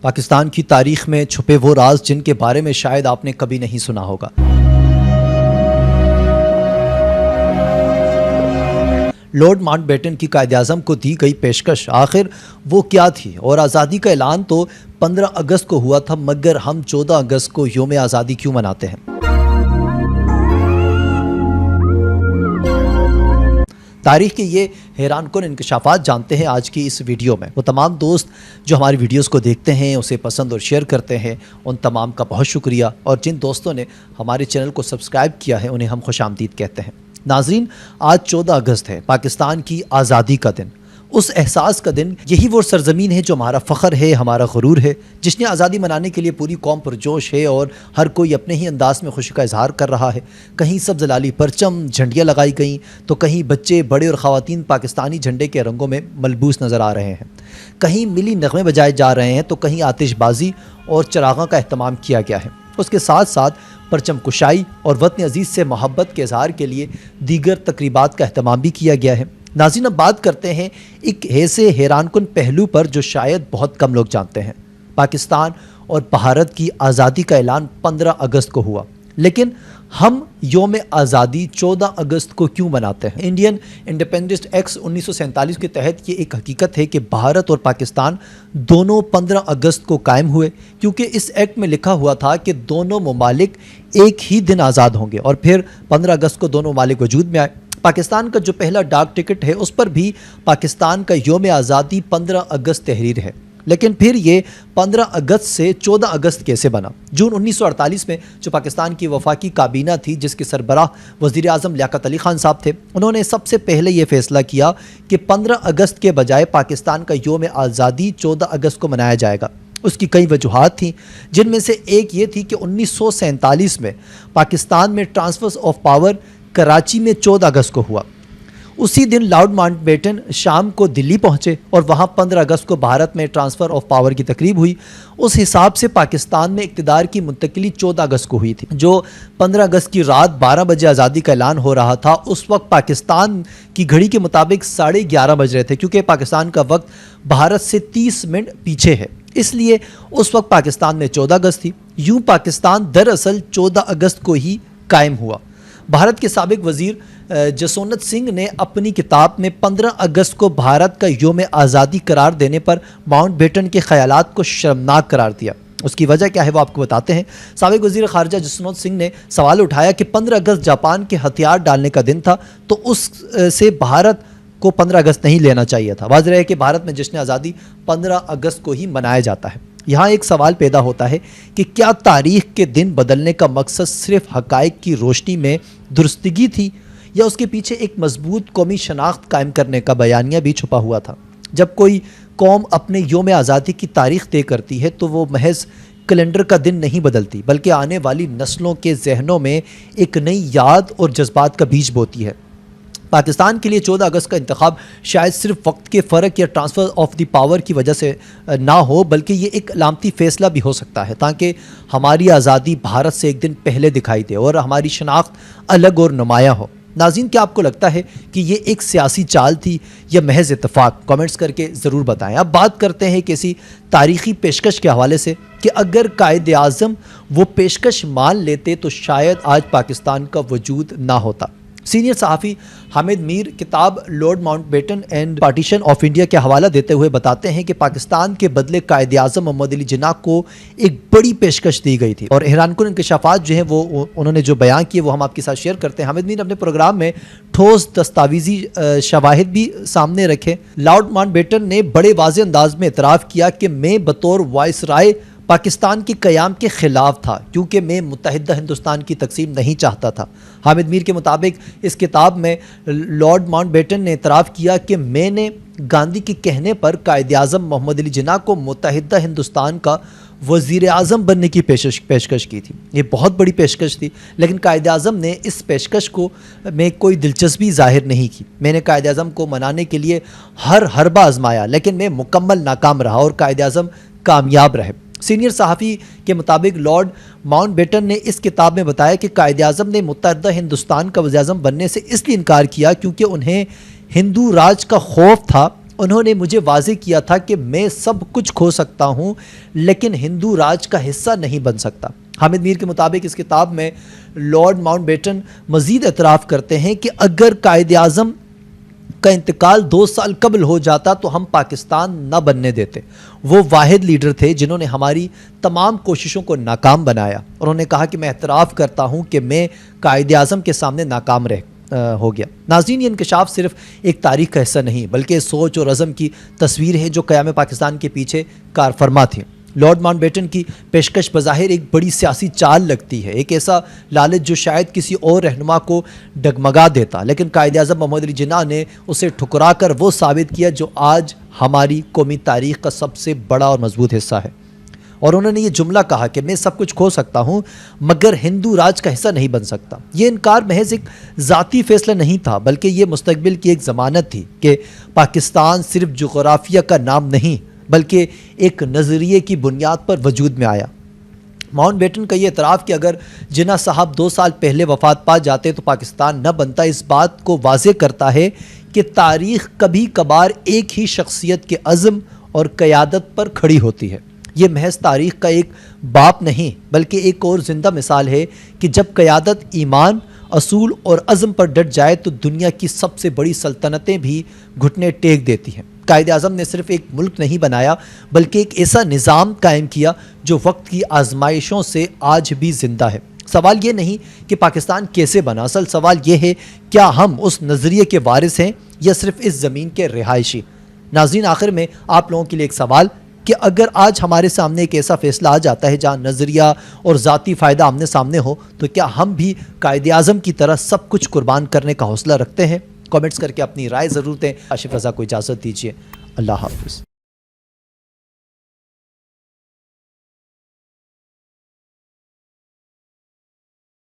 پاکستان کی تاریخ میں چھپے وہ راز جن کے بارے میں شاید آپ نے کبھی نہیں سنا ہوگا۔ لارڈ ماؤنٹ بیٹن کی قائد اعظم کو دی گئی پیشکش آخر وہ کیا تھی؟ اور آزادی کا اعلان تو 15 اگست کو ہوا تھا، مگر ہم 14 اگست کو یوم آزادی کیوں مناتے ہیں؟ تاریخ کے یہ حیران کن انکشافات جانتے ہیں آج کی اس ویڈیو میں۔ وہ تمام دوست جو ہماری ویڈیوز کو دیکھتے ہیں، اسے پسند اور شیئر کرتے ہیں، ان تمام کا بہت شکریہ، اور جن دوستوں نے ہمارے چینل کو سبسکرائب کیا ہے انہیں ہم خوش آمدید کہتے ہیں۔ ناظرین، آج 14 اگست ہے، پاکستان کی آزادی کا دن، اس احساس کا دن۔ یہی وہ سرزمین ہے جو ہمارا فخر ہے، ہمارا غرور ہے، جس نے آزادی منانے کے لیے پوری قوم پرجوش ہے اور ہر کوئی اپنے ہی انداز میں خوشی کا اظہار کر رہا ہے۔ کہیں سبز لالی پرچم جھنڈیاں لگائی گئیں تو کہیں بچے بڑے اور خواتین پاکستانی جھنڈے کے رنگوں میں ملبوس نظر آ رہے ہیں، کہیں ملی نغمے بجائے جا رہے ہیں تو کہیں آتش بازی اور چراغاں کا اہتمام کیا گیا ہے۔ اس کے ساتھ ساتھ پرچم کشائی اور وطن عزیز سے محبت کے اظہار کے لیے دیگر تقریبات کا اہتمام بھی کیا گیا ہے۔ ناظرین، اب بات کرتے ہیں ایک ایسے حیران کن پہلو پر جو شاید بہت کم لوگ جانتے ہیں۔ پاکستان اور بھارت کی آزادی کا اعلان 15 اگست کو ہوا، لیکن ہم یوم آزادی 14 اگست کو کیوں مناتے ہیں؟ انڈین انڈیپینڈنس ایکٹ 1947 کے تحت یہ ایک حقیقت ہے کہ بھارت اور پاکستان دونوں 15 اگست کو قائم ہوئے، کیونکہ اس ایکٹ میں لکھا ہوا تھا کہ دونوں ممالک ایک ہی دن آزاد ہوں گے، اور پھر 15 اگست کو دونوں ممالک وجود میں آئے۔ پاکستان کا جو پہلا ڈاک ٹکٹ ہے اس پر بھی پاکستان کا یوم آزادی 15 اگست تحریر ہے، لیکن پھر یہ 15 اگست سے 14 اگست کیسے بنا؟ جون 1948 میں جو پاکستان کی وفاقی کابینہ تھی، جس کے سربراہ وزیر اعظم لیاقت علی خان صاحب تھے، انہوں نے سب سے پہلے یہ فیصلہ کیا کہ 15 اگست کے بجائے پاکستان کا یوم آزادی 14 اگست کو منایا جائے گا۔ اس کی کئی وجوہات تھیں، جن میں سے ایک یہ تھی کہ 1947 میں پاکستان میں ٹرانسفر آف پاور کراچی میں 14 اگست کو ہوا۔ اسی دن لارڈ ماؤنٹ بیٹن شام کو دلی پہنچے اور وہاں 15 اگست کو بھارت میں ٹرانسفر آف پاور کی تقریب ہوئی۔ اس حساب سے پاکستان میں اقتدار کی منتقلی 14 اگست کو ہوئی تھی۔ جو 15 اگست کی رات 12 بجے آزادی کا اعلان ہو رہا تھا، اس وقت پاکستان کی گھڑی کے مطابق 11:30 بج رہے تھے، کیونکہ پاکستان کا وقت بھارت سے 30 منٹ پیچھے ہے، اس لیے اس وقت پاکستان میں 14 اگست تھی۔ یوں پاکستان دراصل 14 اگست کو ہی قائم ہوا۔ بھارت کے سابق وزیر جسونت سنگھ نے اپنی کتاب میں 15 اگست کو بھارت کا یوم آزادی قرار دینے پر ماؤنٹ بیٹن کے خیالات کو شرمناک قرار دیا۔ اس کی وجہ کیا ہے وہ آپ کو بتاتے ہیں۔ سابق وزیر خارجہ جسونت سنگھ نے سوال اٹھایا کہ 15 اگست جاپان کے ہتھیار ڈالنے کا دن تھا، تو اس سے بھارت کو 15 اگست نہیں لینا چاہیے تھا۔ واضح ہے کہ بھارت میں جشن آزادی 15 اگست کو ہی منایا جاتا ہے۔ یہاں ایک سوال پیدا ہوتا ہے کہ کیا تاریخ کے دن بدلنے کا مقصد صرف حقائق کی روشنی میں درستگی تھی، یا اس کے پیچھے ایک مضبوط قومی شناخت قائم کرنے کا بیانیہ بھی چھپا ہوا تھا؟ جب کوئی قوم اپنے یوم آزادی کی تاریخ طے کرتی ہے تو وہ محض کیلنڈر کا دن نہیں بدلتی، بلکہ آنے والی نسلوں کے ذہنوں میں ایک نئی یاد اور جذبات کا بیج بوتی ہے۔ پاکستان کے لیے 14 اگست کا انتخاب شاید صرف وقت کے فرق یا ٹرانسفر آف دی پاور کی وجہ سے نہ ہو، بلکہ یہ ایک علامتی فیصلہ بھی ہو سکتا ہے، تاکہ ہماری آزادی بھارت سے ایک دن پہلے دکھائی دے اور ہماری شناخت الگ اور نمایاں ہو۔ ناظرین، کیا آپ کو لگتا ہے کہ یہ ایک سیاسی چال تھی یا محض اتفاق؟ کامنٹس کر کے ضرور بتائیں۔ اب بات کرتے ہیں کسی تاریخی پیشکش کے حوالے سے کہ اگر قائد اعظم وہ پیشکش مان لیتے تو شاید آج پاکستان کا وجود نہ ہوتا۔ سینئر صحافی حامد میر کتاب Lord Mountbatten and partition of India کے حوالہ دیتے ہوئے بتاتے ہیں کہ پاکستان کے بدلے قائد اعظم محمد علی جناح کو ایک بڑی پیشکش دی گئی تھی، اور حیران کن انکشافات جو ہیں وہ انہوں نے جو بیان کیے وہ ہم آپ کے ساتھ شیئر کرتے ہیں۔ حامد میر اپنے پروگرام میں ٹھوس دستاویزی شواہد بھی سامنے رکھے۔ لارڈ ماؤنٹ بیٹن نے بڑے واضح انداز میں اعتراف کیا کہ میں بطور وائس رائے پاکستان کے قیام کے خلاف تھا، کیونکہ میں متحدہ ہندوستان کی تقسیم نہیں چاہتا تھا۔ حامد میر کے مطابق اس کتاب میں لارڈ ماؤنٹ بیٹن نے اعتراف کیا کہ میں نے گاندھی کے کہنے پر قائد اعظم محمد علی جناح کو متحدہ ہندوستان کا وزیر اعظم بننے کی پیشکش کی تھی۔ یہ بہت بڑی پیشکش تھی، لیکن قائد اعظم نے اس پیشکش کو میں کوئی دلچسپی ظاہر نہیں کی۔ میں نے قائد اعظم کو منانے کے لیے ہر حربہ آزمایا، لیکن میں مکمل ناکام رہا اور قائد اعظم کامیاب رہے۔ سینئر صحافی کے مطابق لارڈ ماؤنٹ بیٹن نے اس کتاب میں بتایا کہ قائد اعظم نے متحدہ ہندوستان کا وزیر اعظم بننے سے اس لیے انکار کیا کیونکہ انہیں ہندو راج کا خوف تھا انہوں نے مجھے واضح کیا تھا کہ میں سب کچھ کھو سکتا ہوں لیکن ہندو راج کا حصہ نہیں بن سکتا۔ حامد میر کے مطابق اس کتاب میں لارڈ ماؤنٹ بیٹن مزید اعتراف کرتے ہیں کہ اگر قائد اعظم کا انتقال 2 سال قبل ہو جاتا تو ہم پاکستان نہ بننے دیتے۔ وہ واحد لیڈر تھے جنہوں نے ہماری تمام کوششوں کو ناکام بنایا۔ انہوں نے کہا کہ میں اعتراف کرتا ہوں کہ میں قائد اعظم کے سامنے ناکام ہو گیا۔ ناظرین، یہ انکشاف صرف ایک تاریخ کا حصہ نہیں بلکہ سوچ اور عزم کی تصویر ہے جو قیام پاکستان کے پیچھے کار فرما تھی۔ لارڈ ماؤنٹ بیٹن کی پیشکش بظاہر ایک بڑی سیاسی چال لگتی ہے، ایک ایسا لالچ جو شاید کسی اور رہنما کو ڈگمگا دیتا، لیکن قائد اعظم محمد علی جناح نے اسے ٹھکرا کر وہ ثابت کیا جو آج ہماری قومی تاریخ کا سب سے بڑا اور مضبوط حصہ ہے۔ اور انہوں نے یہ جملہ کہا کہ میں سب کچھ کھو سکتا ہوں مگر ہندو راج کا حصہ نہیں بن سکتا۔ یہ انکار محض ایک ذاتی فیصلہ نہیں تھا بلکہ یہ مستقبل کی ایک ضمانت تھی کہ پاکستان صرف جغرافیہ کا نام نہیں بلکہ ایک نظریے کی بنیاد پر وجود میں آیا۔ ماؤنٹ بیٹن کا یہ اعتراف کہ اگر جناح صاحب 2 سال پہلے وفات پا جاتے تو پاکستان نہ بنتا، اس بات کو واضح کرتا ہے کہ تاریخ کبھی کبھار ایک ہی شخصیت کے عزم اور قیادت پر کھڑی ہوتی ہے۔ یہ محض تاریخ کا ایک باپ نہیں بلکہ ایک اور زندہ مثال ہے کہ جب قیادت ایمان، اصول اور عزم پر ڈٹ جائے تو دنیا کی سب سے بڑی سلطنتیں بھی گھٹنے ٹیک دیتی ہیں۔ قائد اعظم نے صرف ایک ملک نہیں بنایا بلکہ ایک ایسا نظام قائم کیا جو وقت کی آزمائشوں سے آج بھی زندہ ہے۔ سوال یہ نہیں کہ پاکستان کیسے بنا، اصل سوال یہ ہے کیا ہم اس نظریے کے وارث ہیں یا صرف اس زمین کے رہائشی۔ ناظرین، آخر میں آپ لوگوں کے لیے ایک سوال کہ اگر آج ہمارے سامنے ایک ایسا فیصلہ آ جاتا ہے جہاں نظریہ اور ذاتی فائدہ آمنے سامنے ہو تو کیا ہم بھی قائد اعظم کی طرح سب کچھ قربان کرنے کا حوصلہ رکھتے ہیں؟ کامنٹس کر کے اپنی رائے ضرور دیں۔ آشف رضا کو اجازت دیجیے، اللہ حافظ۔